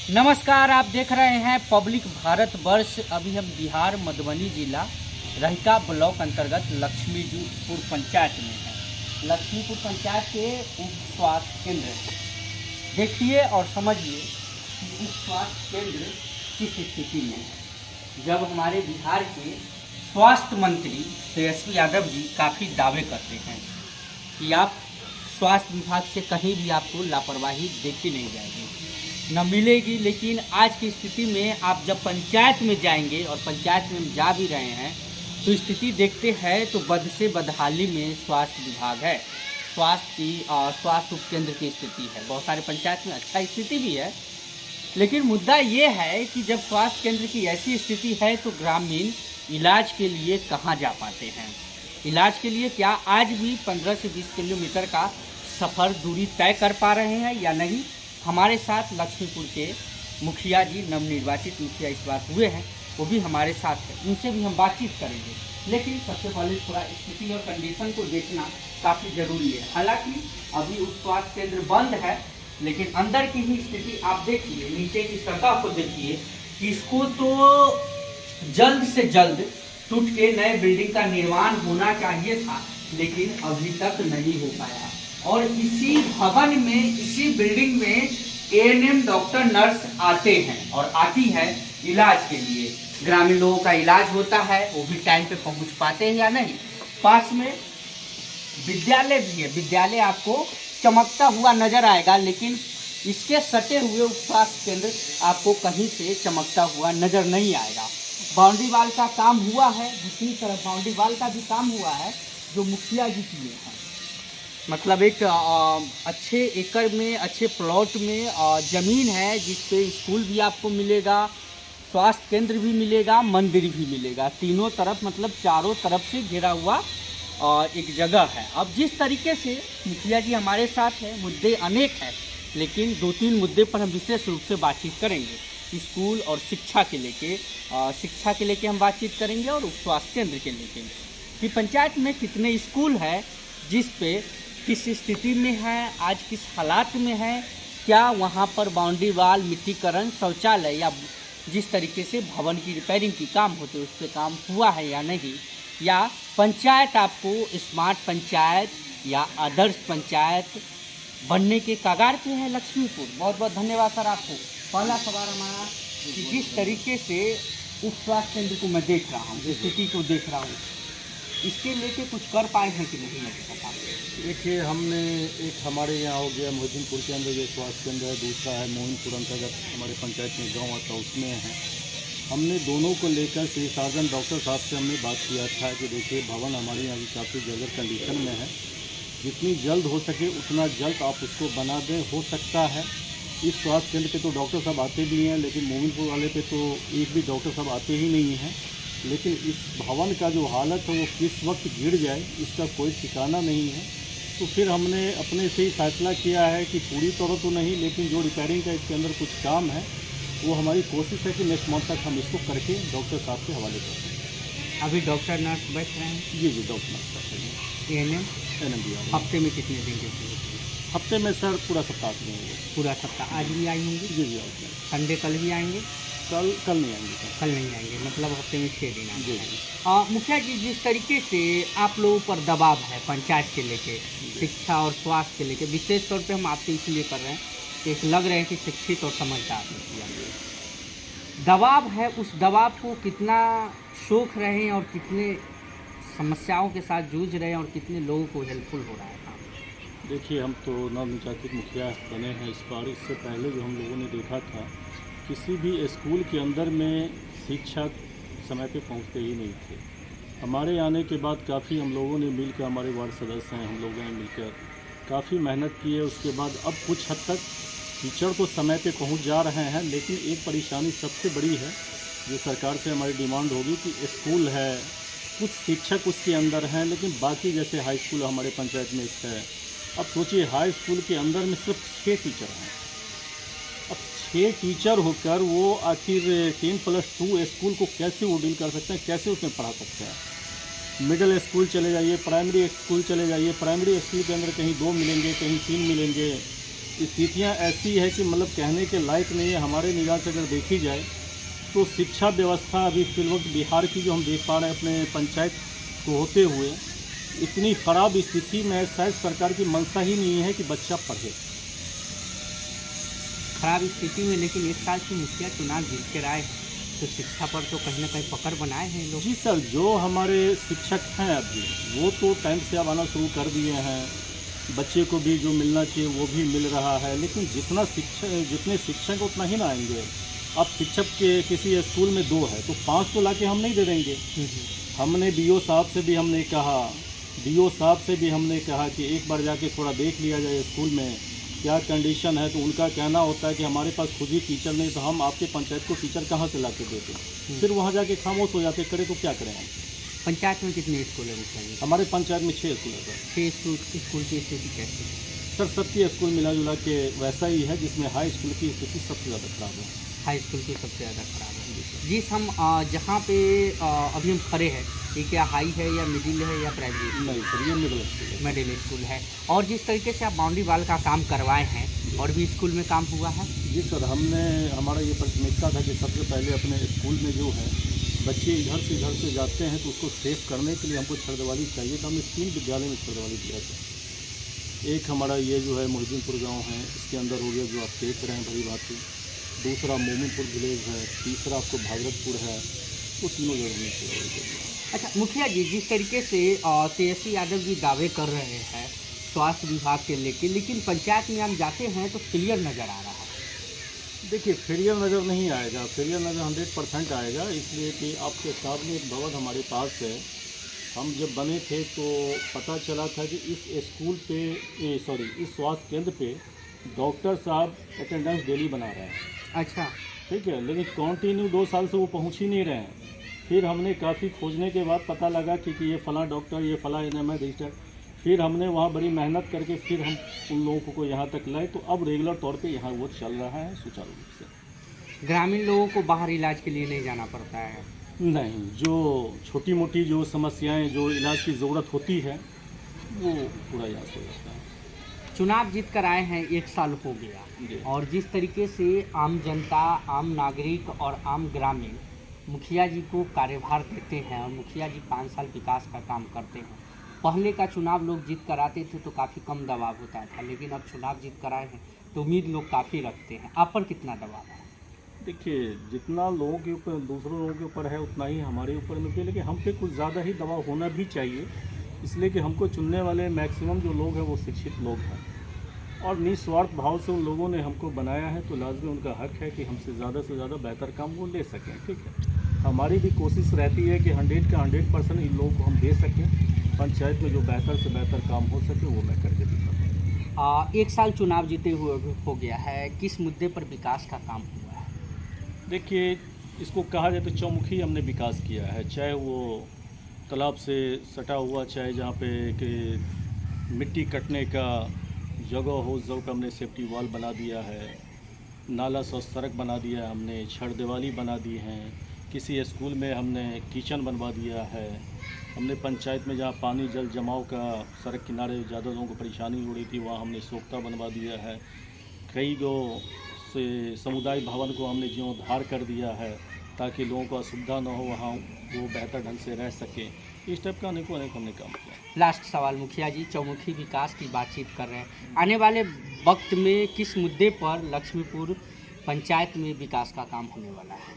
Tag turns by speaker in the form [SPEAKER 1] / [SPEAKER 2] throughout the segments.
[SPEAKER 1] नमस्कार, आप देख रहे हैं पब्लिक भारत वर्ष। अभी हम बिहार मधुबनी जिला रहिका ब्लॉक अंतर्गत लक्ष्मीपुर पंचायत में हैं। लक्ष्मीपुर पंचायत के उप स्वास्थ्य केंद्र देखिए और समझिए कि उप स्वास्थ्य केंद्र किस स्थिति में है। जब हमारे बिहार के स्वास्थ्य मंत्री तेजस्वी यादव जी काफ़ी दावे करते हैं कि आप स्वास्थ्य विभाग से कहीं भी आपको लापरवाही देखी नहीं जाएगी, न मिलेगी। लेकिन आज की स्थिति में आप जब पंचायत में जाएंगे, और पंचायत में हम जा भी रहे हैं, तो स्थिति देखते हैं तो बद से बदहाली में स्वास्थ्य विभाग है। स्वास्थ्य उपकेंद्र की स्थिति है। बहुत सारे पंचायत में अच्छा स्थिति भी है, लेकिन मुद्दा ये है कि जब स्वास्थ्य केंद्र की ऐसी स्थिति है तो ग्रामीण इलाज के लिए कहाँ जा पाते हैं। इलाज के लिए क्या आज भी 15 से 20 किलोमीटर का सफ़र दूरी तय कर पा रहे हैं या नहीं। हमारे साथ लक्ष्मीपुर के मुखिया जी, नवनिर्वाचित मुखिया इस बार हुए हैं, वो भी हमारे साथ हैं। उनसे भी हम बातचीत करेंगे, लेकिन सबसे पहले थोड़ा स्थिति और कंडीशन को देखना काफ़ी ज़रूरी है। हालांकि अभी उप स्वास्थ्य केंद्र बंद है, लेकिन अंदर की ही स्थिति आप देखिए, नीचे की सतह को देखिए कि इसको तो जल्द से जल्द टूट के नए बिल्डिंग का निर्माण होना चाहिए था, लेकिन अभी तक नहीं हो पाया। और इसी भवन में, इसी बिल्डिंग में एएनएम डॉक्टर नर्स आते हैं और आती है इलाज के लिए। ग्रामीण लोगों का इलाज होता है, वो भी टाइम पे पहुंच पाते हैं या नहीं। पास में विद्यालय भी है, विद्यालय आपको चमकता हुआ नजर आएगा, लेकिन इसके सटे हुए उप स्वास्थ्य केंद्र आपको कहीं से चमकता हुआ नजर नहीं आएगा। बाउंड्री वाल का काम हुआ है, दूसरी तरफ बाउंड्री वाल का भी काम हुआ है जो मुखिया जी किए हैं। मतलब एक अच्छे एकड़ में, अच्छे प्लॉट में ज़मीन है जिस पे स्कूल भी आपको मिलेगा, स्वास्थ्य केंद्र भी मिलेगा, मंदिर भी मिलेगा। तीनों तरफ, मतलब चारों तरफ से घिरा हुआ एक जगह है। अब जिस तरीके से मुखिया जी हमारे साथ हैं, मुद्दे अनेक हैं, लेकिन 2-3 मुद्दे पर हम विशेष रूप से बातचीत करेंगे। स्कूल और शिक्षा के लेके हम बातचीत करेंगे, और उप स्वास्थ्य केंद्र के लेके कि पंचायत में कितने स्कूल है, जिस पे किस स्थिति में है, आज किस हालात में है, क्या वहाँ पर बाउंड्री वाल, मिट्टीकरण, शौचालय या जिस तरीके से भवन की रिपेयरिंग की काम होते उस पर काम हुआ है या नहीं, या पंचायत आपको स्मार्ट पंचायत या आदर्श पंचायत बनने के कगार पे है लक्ष्मीपुर। बहुत बहुत धन्यवाद सर आपको। पहला सवाल हमारा कि जिस तरीके से उप स्वास्थ्य केंद्र को मैं देख रहा हूँ, स्थिति को देख रहा हूँ, इसके लेके कुछ कर पाए हैं कि नहीं मुझे पता।
[SPEAKER 2] देखिए, हमने एक हमारे यहाँ हो गया मोहद्दीनपुर के अंदर जो स्वास्थ्य केंद्र है, दूसरा है मोहिनपुर अंतर्गत हमारे पंचायत में गांव आता उसमें है। हमने दोनों को लेकर श्री सार्जन डॉक्टर साहब से हमने बात किया था कि देखिए, भवन हमारे यहाँ भी काफ़ी जर्जर कंडीशन में है, जितनी जल्द हो सके उतना जल्द आप उसको बना दें। हो सकता है इस स्वास्थ्य केंद्र पे तो डॉक्टर साहब आते भी हैं, लेकिन मोमिनपुर वाले पे तो एक भी डॉक्टर साहब आते ही नहीं हैं। लेकिन इस भवन का जो हालत है वो किस वक्त गिर जाए इसका कोई ठिकाना नहीं है। तो फिर हमने अपने से ही फैसला किया है कि पूरी तरह तो नहीं, लेकिन जो रिपेयरिंग का इसके अंदर कुछ काम है वो हमारी कोशिश है कि नेक्स्ट मंथ तक हम इसको करके डॉक्टर साहब के हवाले कर दें।
[SPEAKER 1] अभी डॉक्टर नर्स बैठ रहे हैं?
[SPEAKER 2] जी डॉक्टर नर्स कर रहे हैं।
[SPEAKER 1] एएनएम
[SPEAKER 2] भी
[SPEAKER 1] हफ्ते में कितने दिन के?
[SPEAKER 2] हफ्ते में सर पूरा सप्ताह देंगे।
[SPEAKER 1] पूरा सप्ताह। आज भी आएंगे?
[SPEAKER 2] जी
[SPEAKER 1] संडे कल भी आएंगे?
[SPEAKER 2] कल नहीं आएंगे सर।
[SPEAKER 1] कल नहीं आएंगे, मतलब हफ्ते में 6 दिन आएंगे। मुखिया जी, जिस तरीके से आप लोगों पर दबाव है पंचायत के लेके, शिक्षा और स्वास्थ्य के लेके, विशेष तौर पे हम आपसे इसलिए कर रहे हैं कि एक लग रहे हैं कि शिक्षित और समझदार दबाव है, उस दबाव को कितना सोख रहे हैं और कितने समस्याओं के साथ जूझ रहे हैं और कितने लोगों को हेल्पफुल हो रहा है काम।
[SPEAKER 2] देखिए, हम तो नवनिर्वाचित मुखिया बने हैं इस बार। इससे पहले जो हम लोगों ने देखा था, किसी भी स्कूल के अंदर में शिक्षक समय पे पहुंचते ही नहीं थे। हमारे आने के बाद काफ़ी हम लोगों ने मिलकर, हमारे वार्ड सदस्य हैं, हम लोगों ने मिलकर काफ़ी मेहनत की है। उसके बाद अब कुछ हद तक टीचर तो समय पे पहुंच जा रहे हैं, लेकिन एक परेशानी सबसे बड़ी है जो सरकार से हमारी डिमांड होगी कि स्कूल है, कुछ शिक्षक उसके अंदर हैं, लेकिन बाकी जैसे हाई स्कूल हमारे पंचायत में एक है। अब सोचिए, हाई स्कूल के अंदर में सिर्फ 6 टीचर हैं। अब 6 टीचर होकर वो आखिर 10+2 स्कूल को कैसे वो डील कर सकते हैं, कैसे उसमें पढ़ा सकते हैं। मिडिल स्कूल चले जाइए, प्राइमरी स्कूल चले जाइए, प्राइमरी स्कूल के अंदर कहीं 2 मिलेंगे, कहीं 3 मिलेंगे। स्थितियाँ ऐसी है कि मतलब कहने के लायक नहीं है। हमारे निगाह से अगर देखी जाए तो शिक्षा व्यवस्था अभी फिल वक्त बिहार की जो हम देख पा रहे हैं अपने पंचायत को होते हुए, इतनी ख़राब स्थिति में है, शायद सरकार की मंशा ही नहीं है कि बच्चा पढ़े।
[SPEAKER 1] खराब स्थिति में, लेकिन एक साल से मुखिया चुनाव जीत के आए हैं, तो शिक्षा पर तो कहीं ना कहीं पकड़ बनाए हैं लोग।
[SPEAKER 2] जी सर, जो हमारे शिक्षक हैं अभी वो तो टाइम से अब आना शुरू कर दिए हैं, बच्चे को भी जो मिलना चाहिए वो भी मिल रहा है, लेकिन जितने शिक्षक उतना ही ना आएंगे। अब शिक्षक के किसी स्कूल में 2 है तो 5 तो लाके हम नहीं दे देंगे। हमने बीओ साहब से भी हमने कहा कि एक बार जाके थोड़ा देख लिया जाए स्कूल में क्या कंडीशन है, तो उनका कहना होता है कि हमारे पास खुद ही टीचर नहीं, तो हम आपके पंचायत को टीचर कहाँ से ला के देते। फिर वहाँ जाके खामोश हो जाते, करें तो क्या करें हम।
[SPEAKER 1] पंचायत में कितने स्कूल है मुखिया जी?
[SPEAKER 2] हमारे पंचायत में 6 स्कूल है सर।
[SPEAKER 1] 6 स्कूल की स्थिति कैसी है?
[SPEAKER 2] सर सबके स्कूल मिला जुला के वैसा ही है, जिसमें हाई स्कूल की स्थिति सबसे ज़्यादा खराब है।
[SPEAKER 1] हाई स्कूल की सबसे ज़्यादा खराब है। जिस हम जहाँ पे अभी हम खड़े हैं, ये क्या हाई है या मिडिल है या प्राइमरी?
[SPEAKER 2] नहीं सर, ये मिडिल स्कूल है।
[SPEAKER 1] मिडिल स्कूल है। और जिस तरीके से आप बाउंड्री वाल का काम करवाए हैं, और भी स्कूल में काम हुआ है?
[SPEAKER 2] जी सर, हमारा ये प्राथमिकता था कि सबसे पहले अपने स्कूल में जो है बच्चे इधर से जाते हैं तो उसको सेफ करने के लिए हमको छड़दवाली चाहिए, तो हमने 3 विद्यालय में छड़दवाली दिया था। एक हमारा ये जो है मोहिद्दीनपुर गांव है, इसके अंदर हो गया जो आप देख रहे हैं भली बात। दूसरा मोमीपुर विलेज है, तीसरा आपको भागलपुर है, तो तीनों जगह में छड़दवाली दिया।
[SPEAKER 1] अच्छा मुखिया जी, जिस तरीके से तेजस्वी यादव जी दावे कर रहे हैं स्वास्थ्य विभाग के लेके, लेकिन पंचायत में हम जाते हैं तो क्लियर नज़र आ रहा है।
[SPEAKER 2] देखिए, फेलियर नज़र नहीं आएगा, फेलियर नज़र 100% आएगा, इसलिए कि आपके सामने एक भवन हमारे पास है। हम जब बने थे तो पता चला था कि इस स्वास्थ्य केंद्र पे डॉक्टर साहब अटेंडेंस डेली बना रहे हैं।
[SPEAKER 1] अच्छा,
[SPEAKER 2] ठीक है, लेकिन कंटिन्यू 2 साल से वो पहुंच ही नहीं रहे हैं। फिर हमने काफ़ी खोजने के बाद पता लगा कि ये फ़लाँ डॉक्टर, ये फ़लाँ NMI रजिस्टर। फिर हमने वहाँ बड़ी मेहनत करके फिर हम उन लोगों को यहाँ तक लाए, तो अब रेगुलर तौर पे यहाँ वो चल रहा है सुचारू रूप से।
[SPEAKER 1] ग्रामीण लोगों को बाहर इलाज के लिए नहीं जाना पड़ता है?
[SPEAKER 2] नहीं, जो छोटी मोटी जो समस्याएं, जो इलाज की ज़रूरत होती है, वो पूरा इलाज हो जाता है।
[SPEAKER 1] चुनाव जीत कर आए हैं, 1 साल हो गया, और जिस तरीके से आम जनता, आम नागरिक और आम ग्रामीण मुखिया जी को कार्यभार देते हैं, और मुखिया जी 5 साल विकास का काम करते हैं। पहले का चुनाव लोग जीत कर आते थे तो काफ़ी कम दबाव होता था, लेकिन अब चुनाव जीत कर आए हैं तो उम्मीद लोग काफ़ी रखते हैं। आप पर कितना दबाव है?
[SPEAKER 2] देखिए, जितना लोगों के ऊपर, दूसरों लोगों के ऊपर है, उतना ही हमारे ऊपर में भी, लेकिन हम पे कुछ ज़्यादा ही दबाव होना भी चाहिए, इसलिए कि हमको चुनने वाले मैक्सिमम जो लोग हैं वो शिक्षित लोग हैं, और निस्वार्थ भाव से उन लोगों ने हमको बनाया है, तो लाजमी उनका हक है कि हमसे ज़्यादा बेहतर काम वो ले सकें। ठीक है, हमारी भी कोशिश रहती है कि 100 का 100% इन लोगों को हम दे सकें। पंचायत में जो बेहतर से बेहतर काम हो सके वो मैं करके दिखाऊँ।
[SPEAKER 1] 1 साल चुनाव जीते हुए हो गया है, किस मुद्दे पर विकास का काम हुआ है?
[SPEAKER 2] देखिए, इसको कहा जाए तो चौमुखी हमने विकास किया है, चाहे वो तालाब से सटा हुआ, चाहे जहाँ पे कि मिट्टी कटने का जगह हो, उस जगह पर हमने सेफ्टी वॉल बना दिया है, नाला सा सड़क बना दिया है, हमने छड़ दीवाली बना दी हैं, किसी स्कूल में हमने किचन बनवा दिया है, हमने पंचायत में जहाँ पानी जल जमाव का सड़क किनारे ज़्यादा लोगों को परेशानी हो रही थी, वहाँ हमने सोख्ता बनवा दिया है। कई गो से समुदाय भवन को हमने जीर्णोद्धार कर दिया है, ताकि लोगों को असुविधा न हो, वहाँ वो बेहतर ढंग से रह सकें। इस टाइप का अनेक हमने काम किया।
[SPEAKER 1] लास्ट सवाल मुखिया जी, चौमुखी विकास की बातचीत कर रहे हैं, आने वाले वक्त में किस मुद्दे पर लक्ष्मीपुर पंचायत में विकास का काम होने वाला है?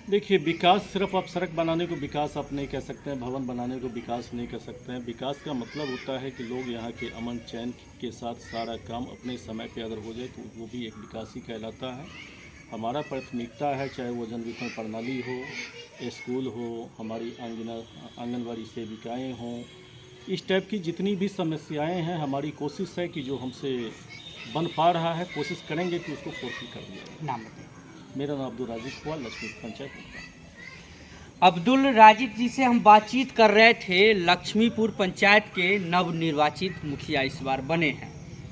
[SPEAKER 2] देखिए, विकास सिर्फ आप सड़क बनाने को विकास आप नहीं कह सकते हैं, भवन बनाने को विकास नहीं कह सकते हैं। विकास का मतलब होता है कि लोग यहाँ के अमन चैन के साथ सारा काम अपने समय पे अगर हो जाए तो वो भी एक विकास ही कहलाता है। हमारा प्राथमिकता है, चाहे वो जन वितरण प्रणाली हो, स्कूल हो, हमारी आंगनवाड़ी सेविकाएँ हों, इस टाइप की जितनी भी समस्याएँ हैं, हमारी कोशिश है कि जो हमसे बन पा रहा है, कोशिश करेंगे कि उसको फुलफिल कर दिया जाए।
[SPEAKER 1] नाम बताइए।
[SPEAKER 2] मेरा नाम अब्दुल राजीव कुमार, लक्ष्मीपुर पंचायत।
[SPEAKER 1] अब्दुल राजीव जी से हम बातचीत कर रहे थे। लक्ष्मीपुर पंचायत के नवनिर्वाचित मुखिया इस बार बने हैं।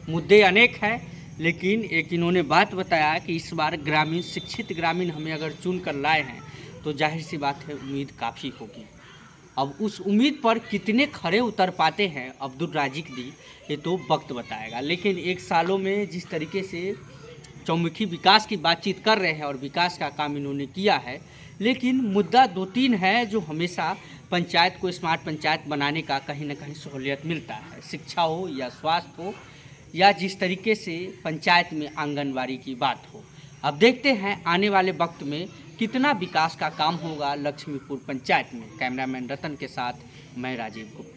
[SPEAKER 1] मुद्दे अनेक हैं, लेकिन एक इन्होंने बात बताया कि इस बार ग्रामीण, शिक्षित ग्रामीण हमें अगर चुन कर लाए हैं तो जाहिर सी बात है उम्मीद काफ़ी होगी। अब उस उम्मीद पर कितने खरे उतर पाते हैं अब्दुल राजिक दी, ये तो वक्त बताएगा। लेकिन 1 सालों में जिस तरीके से चौमुखी विकास की बातचीत कर रहे हैं और विकास का काम इन्होंने किया है, लेकिन मुद्दा 2-3 है जो हमेशा पंचायत को स्मार्ट पंचायत बनाने का कहीं ना कहीं सहूलियत मिलता है। शिक्षा हो या स्वास्थ्य हो या जिस तरीके से पंचायत में आंगनवाड़ी की बात हो। अब देखते हैं आने वाले वक्त में कितना विकास का काम होगा लक्ष्मीपुर पंचायत में। कैमरामैन रतन के साथ मैं राजीव गुप्ता।